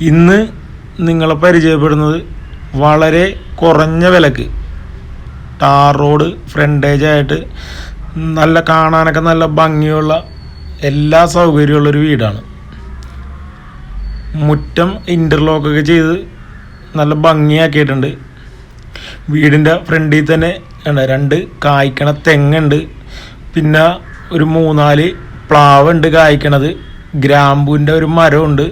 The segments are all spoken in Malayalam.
ഇന്ന് നിങ്ങളെ പരിചയപ്പെടുന്നത് വളരെ കുറഞ്ഞ വിലക്ക് ടാർ റോഡ് ഫ്രണ്ടേജായിട്ട് നല്ല കാണാനൊക്കെ നല്ല ഭംഗിയുള്ള എല്ലാ സൗകര്യമുള്ളൊരു വീടാണ്. മുറ്റം ഇൻ്റർലോക്കൊക്കെ ചെയ്ത് നല്ല ഭംഗിയാക്കിയിട്ടുണ്ട്. വീടിൻ്റെ ഫ്രണ്ടിൽ തന്നെ 2 കായ്ക്കണ തെങ്ങുണ്ട്, പിന്നെ ഒരു 3-4 പ്ലാവുണ്ട് കായ്ക്കണത്, ഗ്രാമ്പൂവിൻ്റെ ഒരു മരമുണ്ട്.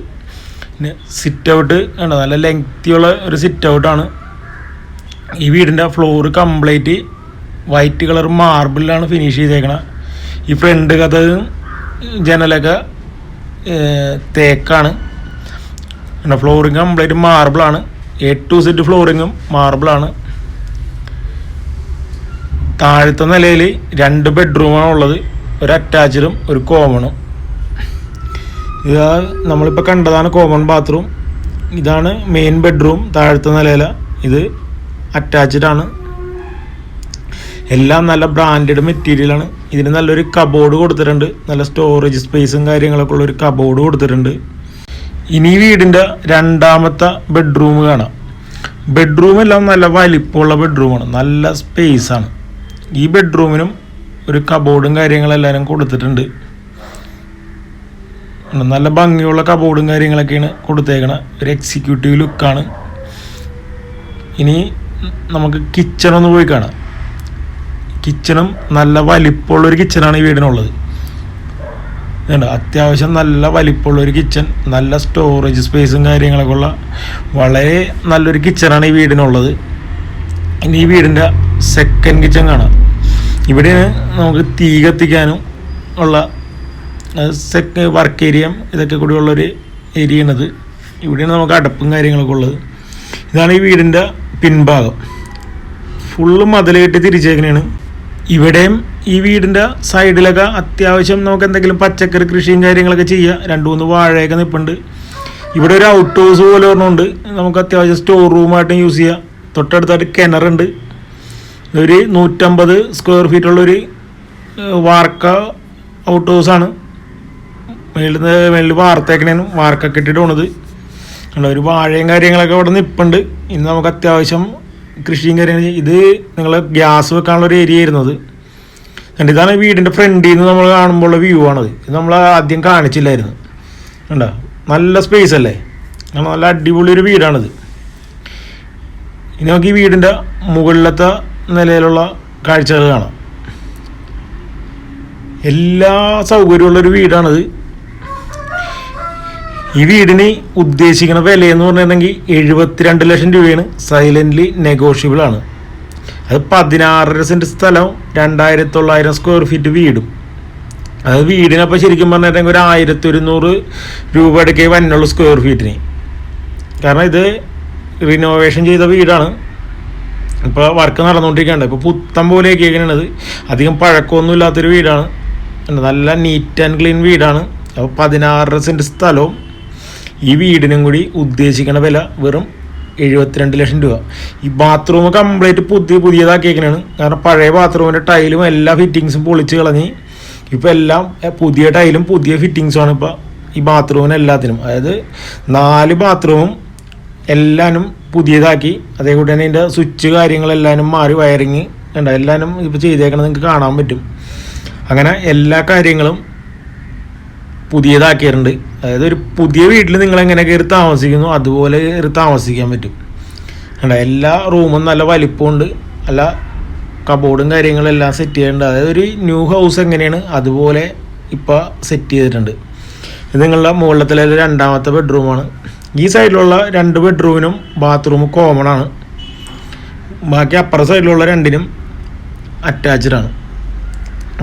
പിന്നെ സിറ്റ് ഔട്ട് ഉണ്ട്, നല്ല ലെങ്തിയുള്ള ഒരു സിറ്റ് ഔട്ടാണ്. ഈ വീടിൻ്റെ ഫ്ലോറ് കംപ്ലീറ്റ് വൈറ്റ് കളർ മാർബിളിലാണ് ഫിനിഷ് ചെയ്തേക്കണത്. ഈ ഫ്രണ്ട് കഥയും ജനലൊക്കെ തേക്കാണ്. ഫ്ലോറിങ് കംപ്ലീറ്റ് മാർബിളാണ്. A to Z ഫ്ലോറിങ്ങും മാർബിളാണ്. താഴത്തെ നിലയിൽ 2 ബെഡ്റൂമാണ് ഉള്ളത്, ഒരു അറ്റാച്ച്ഡും ഒരു കോമണും. ഇതാ നമ്മളിപ്പോൾ കണ്ടതാണ് കോമൺ ബാത്റൂം. ഇതാണ് മെയിൻ ബെഡ്റൂം താഴത്തെ നിലയില. ഇത് അറ്റാച്ച്ഡ് ആണ്. എല്ലാം നല്ല ബ്രാൻഡഡ് മെറ്റീരിയലാണ്. ഇതിന് നല്ലൊരു കബോർഡ് കൊടുത്തിട്ടുണ്ട്, നല്ല സ്റ്റോറേജ് സ്പേസും കാര്യങ്ങളൊക്കെ ഉള്ളൊരു കബോർഡ് കൊടുത്തിട്ടുണ്ട്. ഇനി വീടിൻ്റെ രണ്ടാമത്തെ ബെഡ്റൂം കാണാം. ബെഡ്റൂം എല്ലാം നല്ല വലിപ്പമുള്ള ബെഡ്റൂമാണ്, നല്ല സ്പേസാണ്. ഈ ബെഡ്റൂമിനും ഒരു കബോർഡും കാര്യങ്ങളെല്ലാവരും കൊടുത്തിട്ടുണ്ട്. നല്ല ഭംഗിയുള്ള കബോർഡും കാര്യങ്ങളൊക്കെയാണ് കൊടുത്തേക്കണ. ഒരു എക്സിക്യൂട്ടീവ് ലുക്കാണ്. ഇനി നമുക്ക് കിച്ചണൊന്ന് പോയി കാണാം. കിച്ചണും നല്ല വലിപ്പമുള്ളൊരു കിച്ചണാണ് ഈ വീടിനുള്ളത്. അത്യാവശ്യം നല്ല വലിപ്പമുള്ളൊരു കിച്ചൺ, നല്ല സ്റ്റോറേജ് സ്പേസും കാര്യങ്ങളൊക്കെ ഉള്ള വളരെ നല്ലൊരു കിച്ചണാണ് ഈ വീടിനുള്ളത്. ഇനി ഈ വീടിൻ്റെ സെക്കൻഡ് കിച്ചൺ കാണാം. ഇവിടെയാണ് നമുക്ക് തീ കത്തിക്കാനും ഉള്ള വർക്ക് ഏരിയയും ഇതൊക്കെ കൂടി ഉള്ളൊരു ഏരിയയാണിത്. ഇവിടെയാണ് നമുക്ക് അടപ്പും കാര്യങ്ങളൊക്കെ ഉള്ളത്. ഇതാണ് ഈ വീടിൻ്റെ പിൻഭാഗം. ഫുള്ള് മതിൽ കെട്ടി തിരിച്ചേക്കണേണ്. ഇവിടെയും ഈ വീടിൻ്റെ സൈഡിലൊക്കെ അത്യാവശ്യം നമുക്ക് എന്തെങ്കിലും പച്ചക്കറി കൃഷിയും കാര്യങ്ങളൊക്കെ ചെയ്യാം. 2-3 വാഴയൊക്കെ നിൽപ്പുണ്ട്. ഇവിടെ ഒരു ഔട്ട് ഹൗസ് പോലെ ഒരെണ്ണമുണ്ട്, നമുക്ക് അത്യാവശ്യം സ്റ്റോർ റൂമായിട്ടും യൂസ് ചെയ്യാം. തൊട്ടടുത്തായിട്ട് കിണറുണ്ട്. ഒരു 150 സ്ക്വയർ ഫീറ്റുള്ളൊരു വാർക്ക ഔട്ട് ഹൗസാണ്. മേളിൽ വാർത്തേക്കണേനും വാർക്കൊക്കെ ഇട്ടിട്ട് പോണത്. ഒരു വാഴയും കാര്യങ്ങളൊക്കെ ഇവിടെ നിൽപ്പുണ്ട്. ഇനി നമുക്ക് അത്യാവശ്യം കൃഷിയും കാര്യങ്ങളും. ഇത് നിങ്ങൾ ഗ്യാസ് വെക്കാനുള്ളൊരു ഏരിയ ആയിരുന്നത്. ഇതാണ് വീടിൻ്റെ ഫ്രണ്ടിൽ നിന്ന് നമ്മൾ കാണുമ്പോഴുള്ള വ്യൂ ആണത്. ഇത് നമ്മൾ ആദ്യം കാണിച്ചില്ലായിരുന്നു. കണ്ടോ, നല്ല സ്പേസ് അല്ലേ, നല്ല അടിപൊളി ഒരു വീടാണിത്. ഇനി നമുക്ക് ഈ വീടിൻ്റെ മുകളിലത്തെ നിലയിലുള്ള കാഴ്ചകൾ കാണാം. എല്ലാ സൗകര്യമുള്ളൊരു വീടാണിത്. ഈ വീടിന് ഉദ്ദേശിക്കുന്ന വിലയെന്ന് പറഞ്ഞിട്ടുണ്ടെങ്കിൽ 72 ലക്ഷം രൂപയാണ്. സൈലൻ്റ്ലി നെഗോഷ്യബിൾ ആണ്. അത് 16.5 സെൻറ്റ് സ്ഥലവും 2900 സ്ക്വയർ ഫീറ്റ് വീടും. അത് വീടിനപ്പോൾ ശരിക്കും പറഞ്ഞിട്ടുണ്ടെങ്കിൽ ഒരു 1100 രൂപയുടെയൊക്കെ വന്നുള്ളൂ സ്ക്വയർ ഫീറ്റിന്. കാരണം ഇത് റിനോവേഷൻ ചെയ്ത വീടാണ്. ഇപ്പോൾ വർക്ക് നടന്നുകൊണ്ടിരിക്കുകയാണ്. ഇപ്പോൾ പുത്തം പോലെയൊക്കെ ആയിരിക്കണത്. അധികം പഴക്കമൊന്നും ഇല്ലാത്തൊരു വീടാണ്. നല്ല നീറ്റ് ആൻഡ് ക്ലീൻ വീടാണ്. അപ്പോൾ 16.5 സെൻറ്റ് സ്ഥലവും ഈ വീടിനും കൂടി ഉദ്ദേശിക്കുന്ന വില വെറും 72 ലക്ഷം രൂപ. ഈ ബാത്റൂം കംപ്ലീറ്റ് പുതിയതാക്കിയേക്കണാണ്. കാരണം പഴയ ബാത്റൂമിൻ്റെ ടൈലും എല്ലാ ഫിറ്റിങ്സും പൊളിച്ച് കളഞ്ഞ് ഇപ്പോൾ എല്ലാം പുതിയ ടൈലും പുതിയ ഫിറ്റിങ്സുമാണ് ഇപ്പോൾ ഈ ബാത്റൂമിന് എല്ലാത്തിനും. അതായത് 4 ബാത്റൂമും എല്ലാനും പുതിയതാക്കി. അതേകൂടി തന്നെ ഇതിൻ്റെ സ്വിച്ച് കാര്യങ്ങളെല്ലാനും മാറി, വയറിങ് എല്ലാനും ഇപ്പോൾ ചെയ്തേക്കണത് നിങ്ങൾക്ക് കാണാൻ പറ്റും. അങ്ങനെ എല്ലാ കാര്യങ്ങളും പുതിയതാക്കിയിട്ടുണ്ട്. അതായത് ഒരു പുതിയ വീട്ടിൽ നിങ്ങൾ എങ്ങനെ കയറി താമസിക്കുന്നു അതുപോലെ കയറി താമസിക്കാൻ പറ്റും. എല്ലാ റൂമും നല്ല വലിപ്പമുണ്ട്, നല്ല കബോർഡും കാര്യങ്ങളെല്ലാം സെറ്റ് ചെയ്തിട്ടുണ്ട്. അതായത് ഒരു ന്യൂ ഹൗസ് എങ്ങനെയാണ് അതുപോലെ ഇപ്പോൾ സെറ്റ് ചെയ്തിട്ടുണ്ട്. ഇത് നിങ്ങളുടെ മുകളിലത്തിലെ രണ്ടാമത്തെ ബെഡ്റൂമാണ്. ഈ സൈഡിലുള്ള 2 ബെഡ്റൂമിനും ബാത്റൂം കോമൺ ആണ്. ബാക്കി അപ്പുറ സൈഡിലുള്ള 2നും അറ്റാച്ച്ഡ് ആണ്.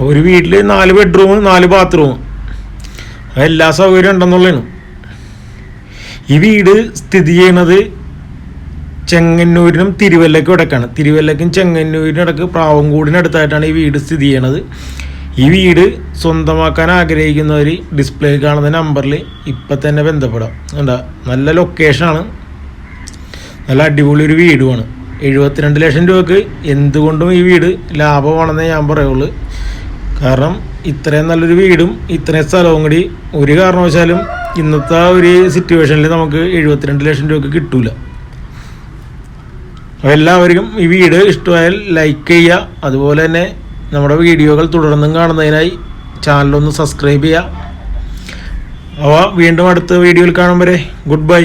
ഒരു വീട്ടിൽ 4 ബെഡ്റൂം 4 ബാത്റൂം എല്ലാ സൗകര്യം ഉണ്ടെന്നുള്ളതാണ്. ഈ വീട് സ്ഥിതി ചെയ്യുന്നത് ചെങ്ങന്നൂരിനും തിരുവല്ലയ്ക്കും ഇടയ്ക്കാണ്. തിരുവല്ലയ്ക്കും ചെങ്ങന്നൂരിനും ഇടയ്ക്ക് പ്രാവൻകൂടിനടുത്തായിട്ടാണ് ഈ വീട് സ്ഥിതി ചെയ്യണത്. ഈ വീട് സ്വന്തമാക്കാൻ ആഗ്രഹിക്കുന്നവർ ഡിസ്പ്ലേ കാണുന്ന നമ്പറിൽ ഇപ്പം തന്നെ ബന്ധപ്പെടാം. എന്താ നല്ല ലൊക്കേഷനാണ്, നല്ല അടിപൊളി ഒരു വീടുമാണ്. 72 ലക്ഷം രൂപക്ക് എന്തുകൊണ്ടും ഈ വീട് ലാഭമാണെന്നേ ഞാൻ പറയുള്ളൂ. കാരണം ഇത്രയും നല്ലൊരു വീടും ഇത്രയും സ്ഥലവും കൂടി ഒരു കാരണവശാലും ഇന്നത്തെ ഒരു സിറ്റുവേഷനിൽ നമുക്ക് 72 ലക്ഷം രൂപയ്ക്ക് കിട്ടൂല. അപ്പോൾ എല്ലാവർക്കും ഈ വീഡിയോ ഇഷ്ടമായാൽ ലൈക്ക് ചെയ്യുക. അതുപോലെ തന്നെ നമ്മുടെ വീഡിയോകൾ തുടർന്നും കാണുന്നതിനായി ചാനലൊന്ന് സബ്സ്ക്രൈബ് ചെയ്യുക. അപ്പോൾ വീണ്ടും അടുത്ത വീഡിയോയിൽ കാണും വരെ ഗുഡ് ബൈ.